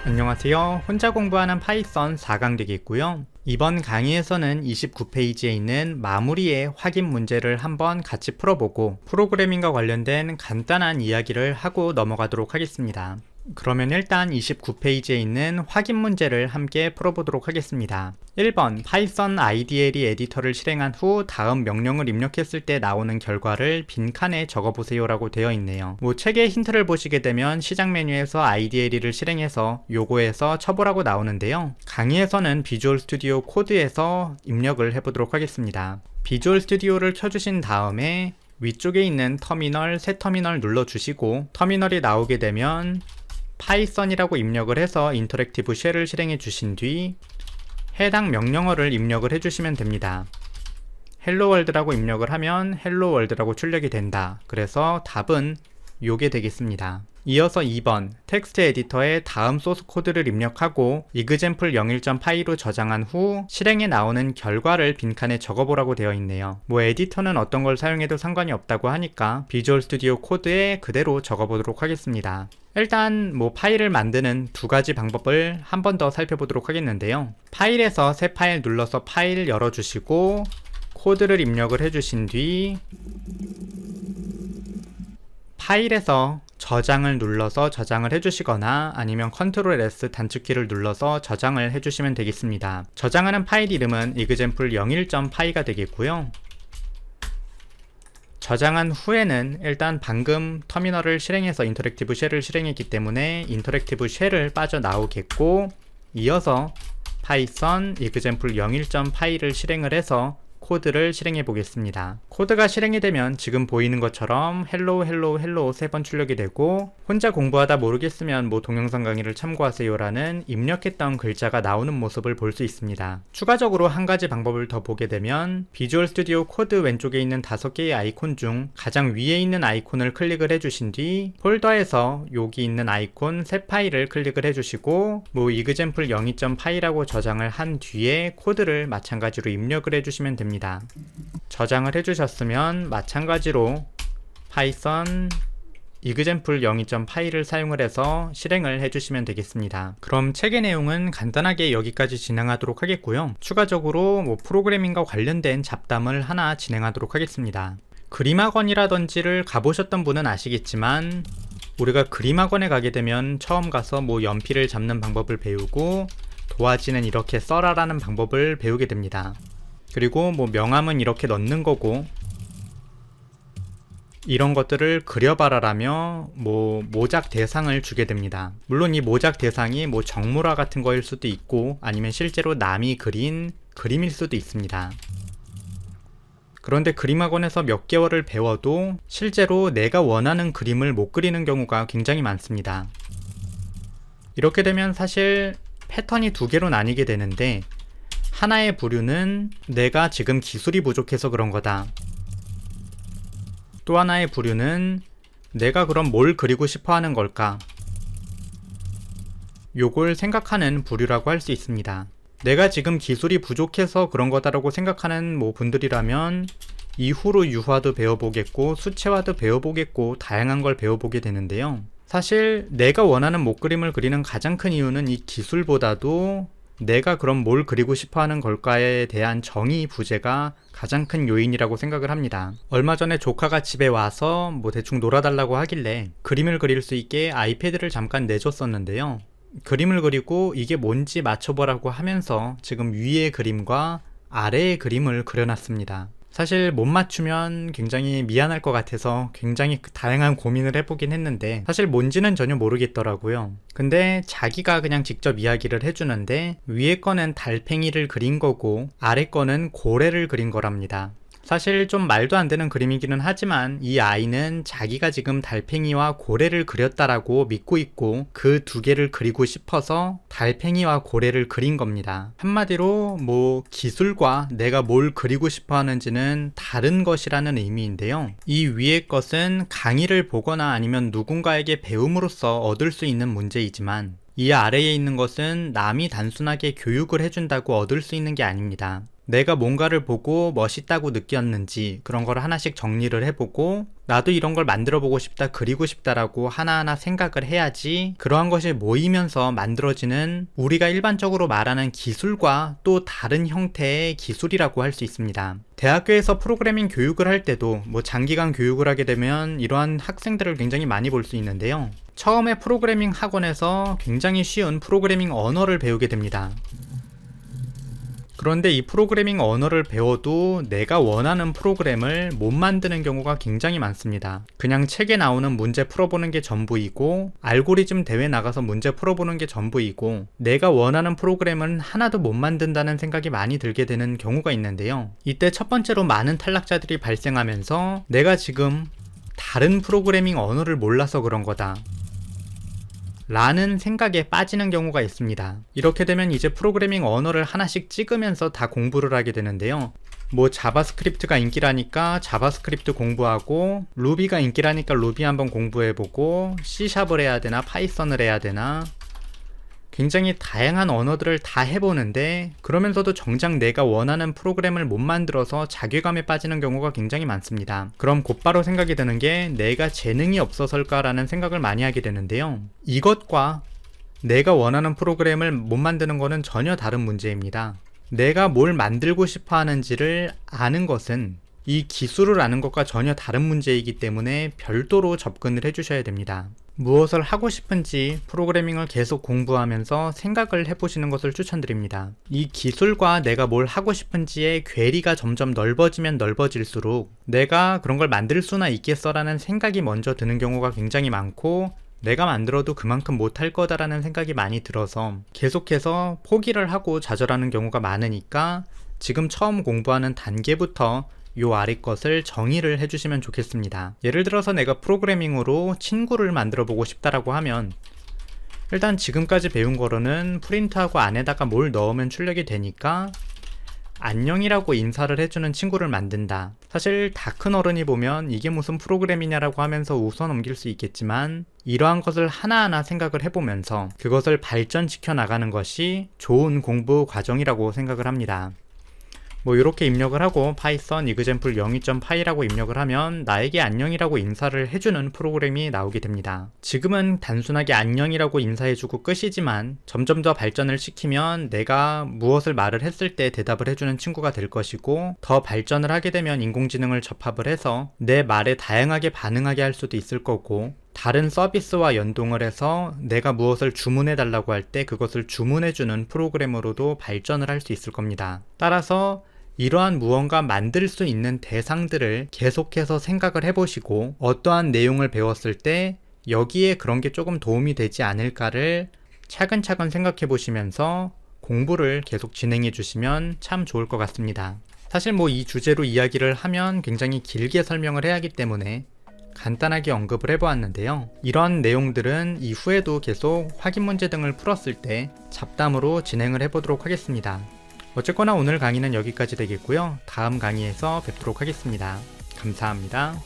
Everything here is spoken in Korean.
안녕하세요. 혼자 공부하는 파이썬 4강되겠고요. 이번 강의에서는 29페이지에 있는 마무리의 확인 문제를 한번 같이 풀어보고 프로그래밍과 관련된 간단한 이야기를 하고 넘어가도록 하겠습니다. 그러면 일단 29페이지에 있는 확인 문제를 함께 풀어보도록 하겠습니다. 1번 파이썬 IDLE 에디터를 실행한 후 다음 명령을 입력했을 때 나오는 결과를 빈칸에 적어보세요 라고 되어 있네요. 책의 힌트를 보시게 되면 시작 메뉴에서 IDLE를 실행해서 요거에서 쳐보라고 나오는데요. 강의에서는 비주얼 스튜디오 코드에서 입력을 해보도록 하겠습니다. 비주얼 스튜디오를 켜주신 다음에 위쪽에 있는 터미널, 새 터미널 눌러주시고 터미널이 나오게 되면 파이썬이라고 입력을 해서 인터랙티브 쉘을 실행해 주신 뒤 해당 명령어를 입력을 해주시면 됩니다. 헬로월드라고 입력을 하면 헬로월드라고 출력이 된다. 그래서 답은 요게 되겠습니다. 이어서 2번 텍스트 에디터에 다음 소스 코드를 입력하고 example 01.py로 저장한 후 실행에 나오는 결과를 빈칸에 적어보라고 되어 있네요. 에디터는 어떤 걸 사용해도 상관이 없다고 하니까 비주얼 스튜디오 코드에 그대로 적어보도록 하겠습니다. 일단 파일을 만드는 두 가지 방법을 한 번 더 살펴보도록 하겠는데요. 파일에서 새 파일 눌러서 파일 열어주시고 코드를 입력을 해주신 뒤 파일에서 저장을 눌러서 저장을 해주시거나 아니면 컨트롤 S 단축키를 눌러서 저장을 해주시면 되겠습니다. 저장하는 파일 이름은 example 01.py가 되겠고요. 저장한 후에는 일단 방금 터미널을 실행해서 인터랙티브 쉘을 실행했기 때문에 인터랙티브 쉘을 빠져나오겠고 이어서 파이썬 example 01.py를 실행을 해서 코드를 실행해 보겠습니다. 코드가 실행이 되면 지금 보이는 것처럼 헬로우 헬로우 헬로우 3번 출력이 되고 혼자 공부하다 모르겠으면 동영상 강의를 참고하세요 라는 입력했던 글자가 나오는 모습을 볼 수 있습니다. 추가적으로 한 가지 방법을 더 보게 되면 비주얼 스튜디오 코드 왼쪽에 있는 5개의 아이콘 중 가장 위에 있는 아이콘을 클릭을 해주신 뒤 폴더에서 여기 있는 아이콘 새 파일을 클릭을 해주시고 example 02.py라고 저장을 한 뒤에 코드를 마찬가지로 입력을 해주시면 됩니다. 저장을 해주셨으면 마찬가지로 파이썬 example 02.py를 사용을 해서 실행을 해주시면 되겠습니다. 그럼 책의 내용은 간단하게 여기까지 진행하도록 하겠고요. 추가적으로 프로그래밍과 관련된 잡담을 하나 진행하도록 하겠습니다. 그림학원이라든지를 가보셨던 분은 아시겠지만 우리가 그림학원에 가게 되면 처음 가서 연필을 잡는 방법을 배우고 도화지는 이렇게 써라라는 방법을 배우게 됩니다. 그리고 명암은 이렇게 넣는 거고 이런 것들을 그려봐라라며 모작 대상을 주게 됩니다. 물론 이 모작 대상이 정물화 같은 거일 수도 있고 아니면 실제로 남이 그린 그림일 수도 있습니다. 그런데 그림학원에서 몇 개월을 배워도 실제로 내가 원하는 그림을 못 그리는 경우가 굉장히 많습니다. 이렇게 되면 사실 패턴이 두 개로 나뉘게 되는데 하나의 부류는 내가 지금 기술이 부족해서 그런 거다. 또 하나의 부류는 내가 그럼 뭘 그리고 싶어 하는 걸까? 요걸 생각하는 부류라고 할 수 있습니다. 내가 지금 기술이 부족해서 그런 거다라고 생각하는 분들이라면 이후로 유화도 배워보겠고 수채화도 배워보겠고 다양한 걸 배워보게 되는데요. 사실 내가 원하는 목그림을 그리는 가장 큰 이유는 이 기술보다도 내가 그럼 뭘 그리고 싶어 하는 걸까에 대한 정의 부재가 가장 큰 요인이라고 생각을 합니다. 얼마 전에 조카가 집에 와서 대충 놀아달라고 하길래 그림을 그릴 수 있게 아이패드를 잠깐 내줬었는데요. 그림을 그리고 이게 뭔지 맞춰보라고 하면서 지금 위의 그림과 아래의 그림을 그려놨습니다. 사실 못 맞추면 굉장히 미안할 것 같아서 굉장히 다양한 고민을 해보긴 했는데 사실 뭔지는 전혀 모르겠더라고요. 근데 자기가 그냥 직접 이야기를 해주는데 위에 거는 달팽이를 그린 거고 아래 거는 고래를 그린 거랍니다. 사실 좀 말도 안 되는 그림이기는 하지만 이 아이는 자기가 지금 달팽이와 고래를 그렸다라고 믿고 있고 그 두 개를 그리고 싶어서 달팽이와 고래를 그린 겁니다. 한마디로 기술과 내가 뭘 그리고 싶어 하는지는 다른 것이라는 의미인데요. 이 위의 것은 강의를 보거나 아니면 누군가에게 배움으로써 얻을 수 있는 문제이지만 이 아래에 있는 것은 남이 단순하게 교육을 해준다고 얻을 수 있는 게 아닙니다. 내가 뭔가를 보고 멋있다고 느꼈는지 그런 걸 하나씩 정리를 해보고 나도 이런 걸 만들어 보고 싶다, 그리고 싶다라고 하나하나 생각을 해야지 그러한 것이 모이면서 만들어지는 우리가 일반적으로 말하는 기술과 또 다른 형태의 기술이라고 할 수 있습니다. 대학교에서 프로그래밍 교육을 할 때도 장기간 교육을 하게 되면 이러한 학생들을 굉장히 많이 볼 수 있는데요. 처음에 프로그래밍 학원에서 굉장히 쉬운 프로그래밍 언어를 배우게 됩니다. 그런데 이 프로그래밍 언어를 배워도 내가 원하는 프로그램을 못 만드는 경우가 굉장히 많습니다. 그냥 책에 나오는 문제 풀어보는 게 전부이고 알고리즘 대회 나가서 문제 풀어보는 게 전부이고 내가 원하는 프로그램은 하나도 못 만든다는 생각이 많이 들게 되는 경우가 있는데요. 이때 첫 번째로 많은 탈락자들이 발생하면서 내가 지금 다른 프로그래밍 언어를 몰라서 그런 거다 라는 생각에 빠지는 경우가 있습니다. 이렇게 되면 이제 프로그래밍 언어를 하나씩 찍으면서 다 공부를 하게 되는데요. 자바스크립트가 인기라니까 자바스크립트 공부하고 루비가 인기라니까 루비 한번 공부해보고 C샵을 해야 되나 파이썬을 해야 되나 굉장히 다양한 언어들을 다 해보는데 그러면서도 정작 내가 원하는 프로그램을 못 만들어서 자괴감에 빠지는 경우가 굉장히 많습니다. 그럼 곧바로 생각이 드는 게 내가 재능이 없어서일까라는 생각을 많이 하게 되는데요. 이것과 내가 원하는 프로그램을 못 만드는 것은 전혀 다른 문제입니다. 내가 뭘 만들고 싶어 하는지를 아는 것은 이 기술을 아는 것과 전혀 다른 문제이기 때문에 별도로 접근을 해주셔야 됩니다. 무엇을 하고 싶은지 프로그래밍을 계속 공부하면서 생각을 해보시는 것을 추천드립니다. 이 기술과 내가 뭘 하고 싶은지의 괴리가 점점 넓어지면 넓어질수록 내가 그런 걸 만들 수나 있겠어라는 생각이 먼저 드는 경우가 굉장히 많고 내가 만들어도 그만큼 못할 거다라는 생각이 많이 들어서 계속해서 포기를 하고 좌절하는 경우가 많으니까 지금 처음 공부하는 단계부터 요 아래 것을 정의를 해주시면 좋겠습니다. 예를 들어서 내가 프로그래밍으로 친구를 만들어 보고 싶다라고 하면 일단 지금까지 배운 거로는 프린트하고 안에다가 뭘 넣으면 출력이 되니까 안녕이라고 인사를 해주는 친구를 만든다. 사실 다 큰 어른이 보면 이게 무슨 프로그램이냐라고 하면서 웃어 넘길 수 있겠지만 이러한 것을 하나하나 생각을 해보면서 그것을 발전시켜 나가는 것이 좋은 공부 과정이라고 생각을 합니다. 이렇게 입력을 하고 파이썬 example 0.py라고 입력을 하면 나에게 안녕이라고 인사를 해주는 프로그램이 나오게 됩니다. 지금은 단순하게 안녕이라고 인사해주고 끝이지만 점점 더 발전을 시키면 내가 무엇을 말을 했을 때 대답을 해주는 친구가 될 것이고 더 발전을 하게 되면 인공지능을 접합을 해서 내 말에 다양하게 반응하게 할 수도 있을 거고 다른 서비스와 연동을 해서 내가 무엇을 주문해 달라고 할 때 그것을 주문해주는 프로그램으로도 발전을 할 수 있을 겁니다. 따라서 이러한 무언가 만들 수 있는 대상들을 계속해서 생각을 해보시고 어떠한 내용을 배웠을 때 여기에 그런 게 조금 도움이 되지 않을까를 차근차근 생각해 보시면서 공부를 계속 진행해 주시면 참 좋을 것 같습니다. 사실 이 주제로 이야기를 하면 굉장히 길게 설명을 해야 하기 때문에 간단하게 언급을 해보았는데요. 이런 내용들은 이후에도 계속 확인 문제 등을 풀었을 때 잡담으로 진행을 해보도록 하겠습니다. 어쨌거나 오늘 강의는 여기까지 되겠고요. 다음 강의에서 뵙도록 하겠습니다. 감사합니다.